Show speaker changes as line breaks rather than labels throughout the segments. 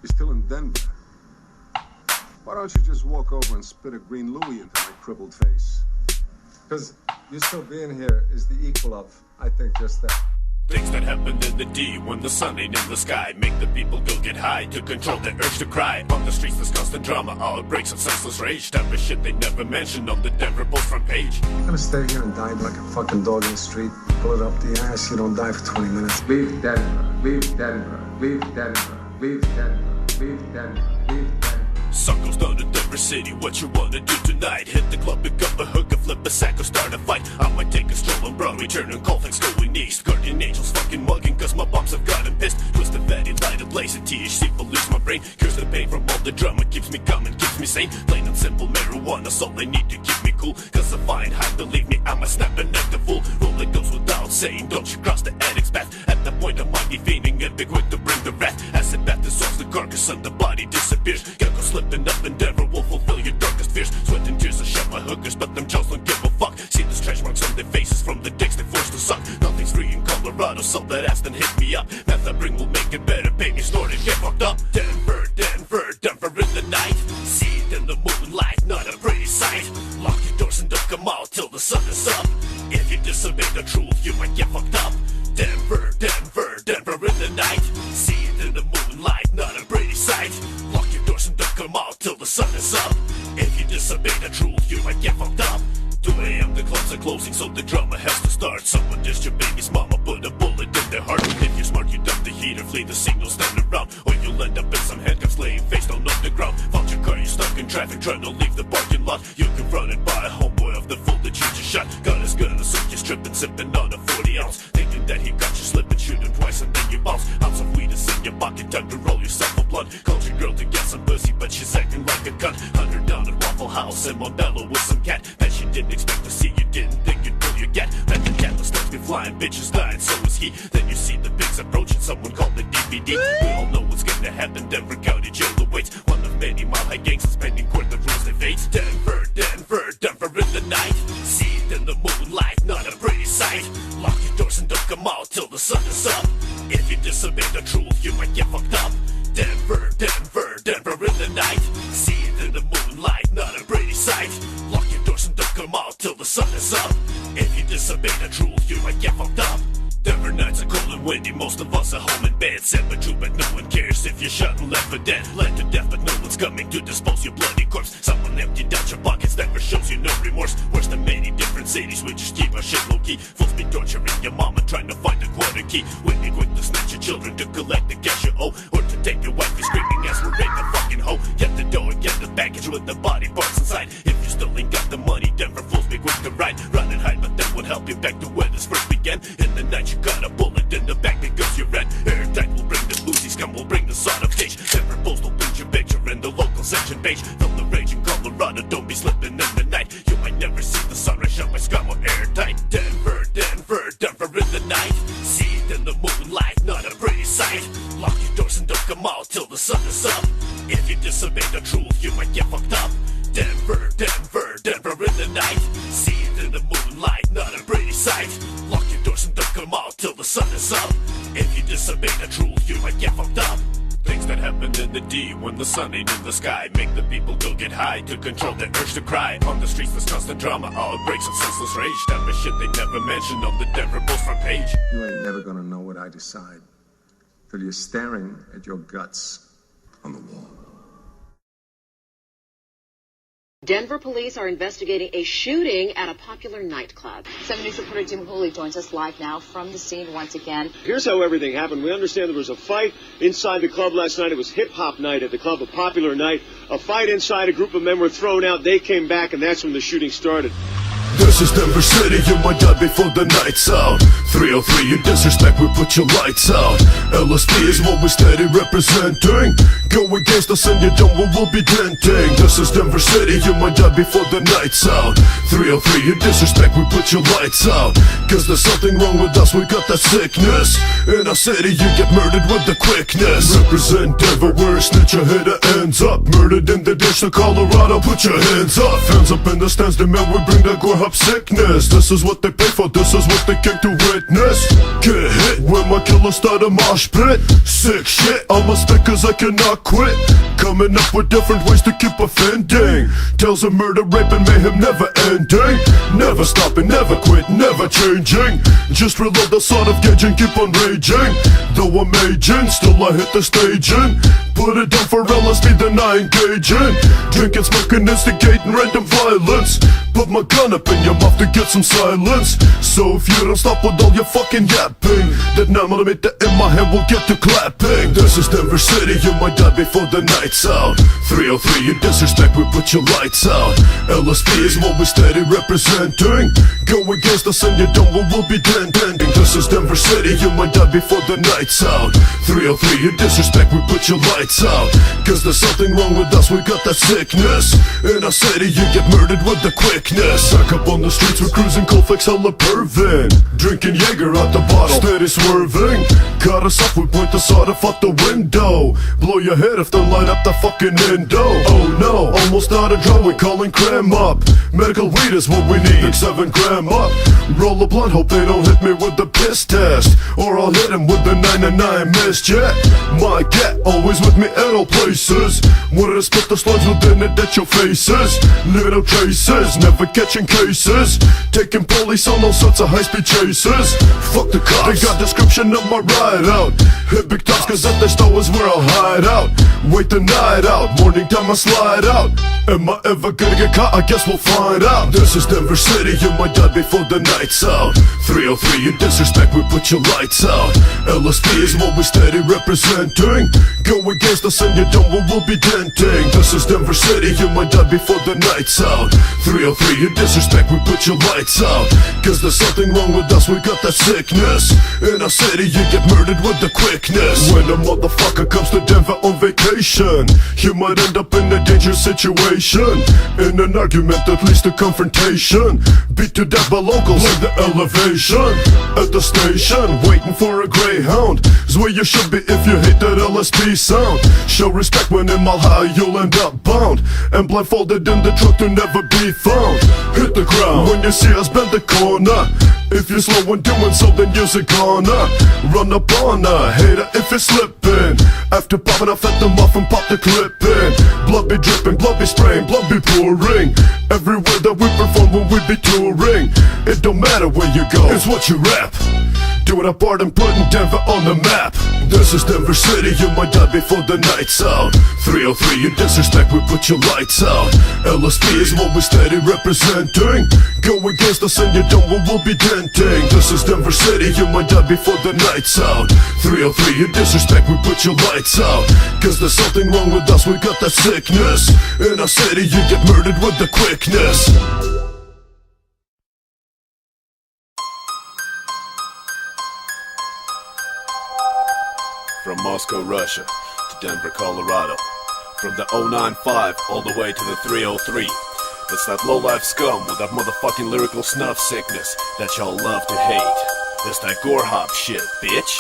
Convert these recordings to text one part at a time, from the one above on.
You're still in Denver. Why don't you just walk over and spit a green Louie into my crippled face? Because you still being here is the equal of, I think, just that.
Things that happen in the D when the sun ain't in the sky make the people go get high to control their urge to cry. On the streets there's constant drama, outbreaks of senseless rage. Type of shit they never mention on the Denver Post front page.
You're gonna stay here and die like a fucking dog in the street. Pull it up the ass, you don't die for 20 minutes. Leave Denver, leave Denver, leave Denver, leave Denver, leave Denver, leave Denver.
Sun goes down to Denver City, what you wanna do tonight? Hit the club, pick up a hookah, flip a sack or start a fight. I might take a stroll on Broadway, turn and call things going east. Guardian angels fucking mugging cause my bumps have gotten pissed. Twist the fatty, light a blaze, and THC pollutes my brain. Cures the pain from all the drama, keeps me coming, keeps me sane. Plain and simple marijuana's all I need to keep me cool. Cause I find high, believe me, I'm a snap and act a fool. Roll it goes without saying, don't you cross the addict's path. At that point I might be feigning and be quick to bring the wrath. Acid bath dissolves the carcass and the body disappears. Gotta go slipping up and Denver will fulfill your darkest fears. Sweat and tears, I shut my hookers, but them jaws don't give a fuck. See the stretch marks on their faces from the dicks they forced to suck. Nothing's free in Colorado, so that ass then hit me up. Meth I bring will make it better, pay me, snort and get fucked up. Denver, Denver, Denver in the night. See it in the moonlight, not a pretty sight. Lock your doors and don't come out till the sun is up. If you disobey the truth, you might get fucked up. Denver, Denver, Denver in the night. See it in the moonlight, not a pretty sight. Lock your doors and don't come out till the sun is up. If you disobey the truth, you might get fucked up. 2 a.m. the clubs are closing, so the drama has to start. Someone dissed your baby's mama, put a bullet in their heart. If you're smart, you dump the heater, flee the signal, stand around. Or you'll end up in some handcuffs, laying face down on the ground. Found your car, you're stuck in traffic, trying to leave the parking lot. You're confronted by a homeboy of the fool that you just shot. Got his gun, so you're stripping, sipping on a 40 ounce. Thinking that he got you slipping, shoot him twice and then you bounce. Ounce of weed is in your pocket, time to roll yourself a blunt. Called your girl to get some pussy, but she's acting like a cunt. Hunt her down at Waffle House in Modelo with some cat that she didn't expect to see. You didn't think you'd pull your get. That the cat starts be flying, bitches dying, so is he. Then you see the pigs approaching, someone called the DVD. We all know what's gonna happen, Denver County Jail awaits. One of many mile-high gangs suspending court, the rules they fate. Denver, Denver, Denver in the night. See it in the moonlight, not a pretty sight. Lock your doors and don't come out till the sun is up. If you disobey the truth, you might get fucked up. Denver, Denver, Denver in the night. See it in the moonlight, not a pretty sight. Lock your doors and don't come out till the sun is up. If you disobey the truth, you might get fucked up. Denver nights are cold and windy, most of us are home in bed. Said but true, but no one cares if you're shot and left for dead. Led to death, but no one's coming to dispose your bloody corpse. Someone emptied out your pockets, never shows you no remorse. Worse than many different cities, we just keep our shit low-key. Fools be torturing your mama, trying to find a quarter key. We be quick to snatch your children to collect the cash you owe. Or to take your wife, be screaming as we're in the fucking hoe. Get the dough and get the baggage with the body parts inside. If you still ain't got the money, Denver fools be quick to ride. Run and hide, but that would help you back to where this first began. In the night you got a bullet in the back because you're red. Airtight will bring the boozy scum, will bring the sod of stage. Denver Post will print your picture in the local section page. Feel the rage in Colorado, don't be slipping in the night. You might never see the sunrise shot by scum or airtight. Denver, Denver, Denver in the night. See it in the moonlight, not a pretty sight. Lock your doors and don't come out till the sun is up. If you disobey the truth, you might get fucked up. Denver, Denver, Denver in the night. See it in the moonlight, not a pretty sight. Lock your doors and don't come out till the sun is up. If you disobey the truth, you might get fucked up. Things that happen in the D when the sun ain't in the sky make the people go get high to control their urge to cry. On the streets there's constant drama, outbreaks of senseless rage. Type of shit they never mention on the Denver Post front page.
You ain't never gonna know what I decide till you're staring at your guts on the wall.
Denver police are investigating a shooting at a popular nightclub.
7 News reporter Jim Hooley joins us live now from the scene once again.
Here's how everything happened. We understand there was a fight inside the club last night. It was hip-hop night at the club, a popular night. A fight inside, a group of men were thrown out. They came back, and that's when the shooting started.
This is Denver City, you might die before the night's out. 303, you disrespect, we put your lights out. LSD is what we steady representing. Go against us and you don't, we will be denting. This is Denver City, you might die before the night's out. 303, you disrespect, we put your lights out. Cause there's something wrong with us, we got that sickness. In our city, you get murdered with the quickness. Represent Denver, where a snitch a hitter ends up. Murdered in the ditch to Colorado, put your hands up. Hands up in the stands, the man we bring the gore. have sickness. This is what they pay for, this is what they came to witness. Get hit when my killers start a mosh pit. Sick shit, I'ma spit cause I cannot quit. Coming up with different ways to keep offending. Tales of murder, rape and mayhem never ending. Never stopping, never quit, never changing. Just reload the sort of gauge and keep on raging. Though I'm aging, still I hit the staging. Put it down for LSD, then I engage in drinking, smoking, instigating random violence. Put my gun up in your mouth to get some silence. So if you don't stop with all your fucking yapping, then I'm gonna make that in my hand will get to clapping. This is Denver City, you might die before the night's out. 303, you disrespect, we put your lights out. LSD is what we steady representing. Go against us and you don't, we'll be denting. This is Denver City, you might die before the night's out. 303, you disrespect, we put your lights out. Cause there's something wrong with us, we got that sickness. In our city, you get murdered with the quickness. Back up on the streets, we're cruising, cold flex, hella pervin'. Drinking Jaeger out the bottle, steady swerving. Cut us off, we point the sawed off out the window. Blow your head if they light up the fucking endo. Oh no, almost out of draw, we calling cram up. Medical weed is what we need, pick 7 gram up. Roll a blunt, hope they don't hit me with the piss test. Or I'll hit him with the 999 missed jet. My gat, always with me at all places. Wanted to spit the slugs within it at your faces. Leaving no traces, never catching cases. Taking police on all sorts of high-speed chases. Fuck the cops, they got description of my ride out. Hit big tops cause at the store is where I'll hide out. Wait the night out, morning time I slide out. Am I ever gonna get caught? I guess we'll find out. This is Denver City, you might die before the night's out. 303, you disrespect, we put your lights out. LSD is what we steady representing. Go against us and you don't, we'll be denting. This is Denver City, you might die before the night's out. 303, you disrespect, we put your lights out. Cause there's something wrong with us, we got that sickness. In our city, you get murdered with the quickness. When a motherfucker comes to Denver on vacation, you might end up in a dangerous situation. In an argument that leads to confrontation. Beat to death by locals in the elevation. At the station, waiting for a greyhound is where you should be if you hate that LSP sound. Show respect when in mile high you'll end up bound and blindfolded in the truck to never be found. Hit the ground when you see us bend the corner. If you're slow when doing so, then you're gonna run up on a hater if you're slipping. After popping off at the muffin, pop the clip in. Blood be dripping, blood be spraying, blood be pouring. Everywhere that we perform when we be touring. It don't matter where you go, it's what you rap. Doing our part and putting Denver on the map. This is Denver City, you might die before the night's out. 303, you disrespect, we put your lights out. LSD is what we steady representing. Go against us and you don't, we'll be denting. This is Denver City, you might die before the night's out. 303, you disrespect, we put your lights out. Cause there's something wrong with us, we got that sickness. In our city, you get murdered with the quickness. From Moscow, Russia, to Denver, Colorado. From the 095 all the way to the 303. That's that low-life scum with that motherfucking lyrical snuff sickness that y'all love to hate. That's that gore hop shit, bitch.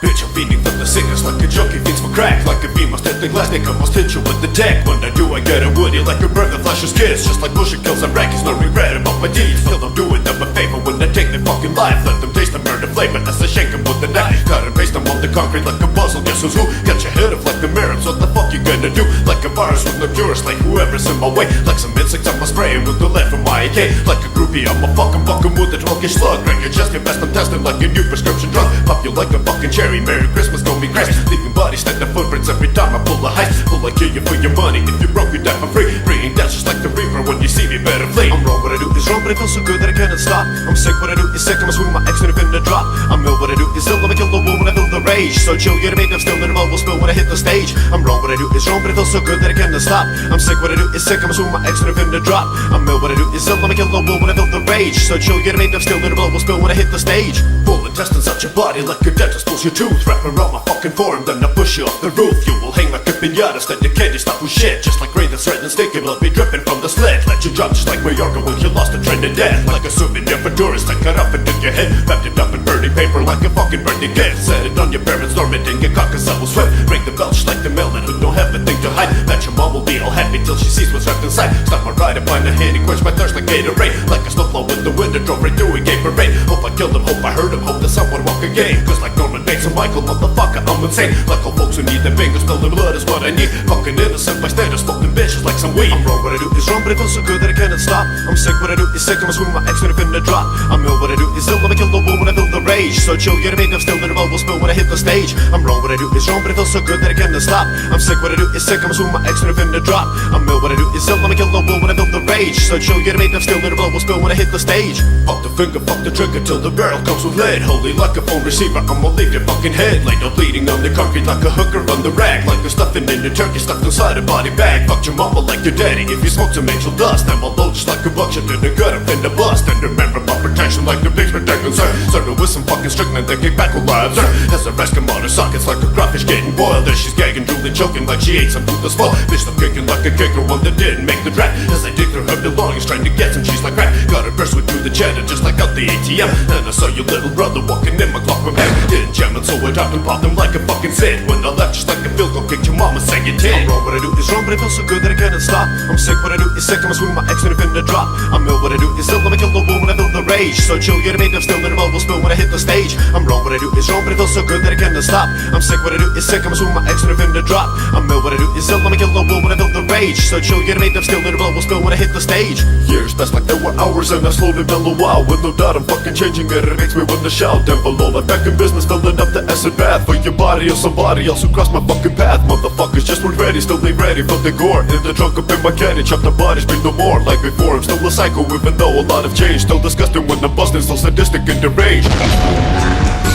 Bitch, I'm feeding from the sickness like a junkie feeds for crack. Like a beam, must hit the glass, they can must hit you with the deck. When I do, I get a woody like a bird that flashes kiss. Just like bullshit kills and wreck, no regret about my deeds. Still don't do it them a favor when I take their fucking life. Let them taste the murder flavor as I shake them with the knife. Cut and paste them on the concrete like a puzzle. Guess who's who? Got your head off like the mirrors. What the fuck you gonna do? Like a virus with no cures, like whoever's in my way. Like some insects, I'ma spray with the lead from my AK. Like a groupie, I'ma fucking buck 'em with a 12-gauge slug. Break your chest, get best, I'm testing like a new prescription drug. Pop you like a fucking cherry. Merry Christmas, go me crash. Leaving bodies, stack the footprints every time I pull a heist. Pull I kill you for your money. If you're broke, you die for free. Bringing death just like the Reaper. When you see me, better flee. I'm wrong, what I do is wrong, but it feels so good that I cannot stop. I'm sick, what I do is sick. I'm a swing, my ex, and I'm finna drop. I'm ill, what I do is ill. Let me kill the woman, I feel the rage. So chill, you're made of still, and will spill when I hit the stage. I'm wrong, what I do is wrong, but it feels so good that I cannot stop. I'm sick, what I do is sick. I'm a swing, my ex, and I'm finna drop. I'm ill, what I do is ill. Let me kill the woman, I feel the rage. So chill, you're made of steel, and will spill when I hit the stage. Bull intestines out your body like a dentist pulls your tooth. Wrap around my fucking form, then I push you off the roof. You will hang like a be honest that you can't just stop with shit. Just like rain that's red and stinking blood be dripping from the slit. Let you drop just like Mallorca when you lost a trend to death. Like a souvenir for tourists, I cut off and took your head. Wrapped it up in burning paper like a fucking birthday gift. Set it on your parents' dorm and get caught cause I will sweat. Ring the bell just like the mailman who don't have a thing to hide. Bet your mom will be all happy till she sees what's wrapped inside. Stop my ride and find a handy, quench my thirst like Gatorade. Like a snowplow with the wind, it drove right through a gay parade. Hope I killed him, hope I hurt him, hope that someone walk again. Cause like Norman Bates and Michael, motherfucker, I'm insane. Like all folks who need their fingers, spilling blood is what I need. Fucking innocent bystanders, smoking bitches like some weed. I'm wrong, what I do is wrong, but it feels so good that I cannot stop. I'm sick, what I do is sick, I'm a swing my ex when I finna drop. I'm ill, what I do is ill, let me kill the wool when I feel the rage. So chill, get a made of still, and the ball will spill when I hit the stage. I'm wrong, what I do is wrong, but it feels so good that I cannot stop. I'm sick, what I do is sick, I'm a swing my ex when I finna drop. I'm ill, what I do is ill, let me kill the wool when I feel the rage. So chill, get a made of still, and the ball will spill when I hit the stage. Fuck the finger, fuck the trigger till the barrel comes with lead. Holy like a phone receiver, I'ma leave your fucking head. Laid out bleeding on the concrete like a hooker on the rack. Like a stuffing in the turkey stuffed inside a body bag. Fuck your mama like your daddy if you smoke some angel dust. I'm a load just like a buckshot in the gut, I'm finna bust. And remember my protection like the pigs protecting sir. Started with some fucking strychnine that kick back alive sir. As the rest come on her sockets like a crawfish getting boiled. There she's gagging, drooling, choking like she ate some food that's full. Bitch still kicking like a kicker, one that didn't make the draft. As I dig through her belongings trying to get some cheese like crap. Got her burst with through the cheddar just like out the ATM. And I saw your little brother walking in my clock from head. Didn't jam it so I dropped and popped him like a fucking Sid. When I left just like a field goal, kicked your mama saying you did. I'm wrong, what I do is wrong, but it feels so good that I cannot stop. I'm sick, what I do is sick, I'ma swing my ex when I finna drop. I'm ill, what I do is ill, let me kill the wool when I feel the rage. So chill, get a made of still, and the ball will spill when I hit the stage. I'm wrong, what I do is wrong, but it feels so good that I cannot stop. I'm sick, what I do is sick, I'ma swing my ex when I finna drop. I'm ill, what I do is ill, let me kill the wool when I feel the rage. So chill, get a made of still, and the ball will spill when I hit the stage. Years passed like there were hours and I slowly mellow out. With no doubt I'm fucking changing it, it makes me wanna shout. Down below, like back in business, filling up the acid bath. For your body or somebody else who crossed my fucking path. Motherfuckers just weren't ready, still ain't ready for the gore. In the trunk up in my caddy, chop the bodies, bring no more. Like before, I'm still a psycho even though a lot have changed. Still disgusting when I'm busting, still sadistic and deranged.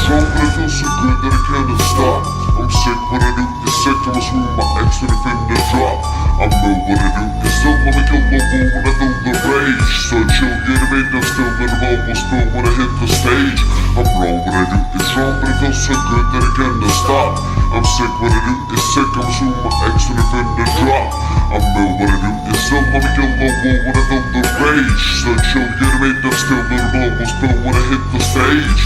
Strong, but it feels so good that I cannot stop. I'm sick, what I do is sick, I'ma swing my ex when I finna drop. I'm ill, what I do is ill, let me kill the wool when I feel the rage. So chill, get a made of still, then the ball will spill when I hit the stage. I'm wrong, what I do is wrong, but it feels so good that I cannot stop. I'm sick, what I do is sick, I'ma swing my ex when I finna drop. I'm ill, what I do is ill, let me kill the wool when I feel the rage. So chill, get a made of still, then the ball will spill when I hit the stage.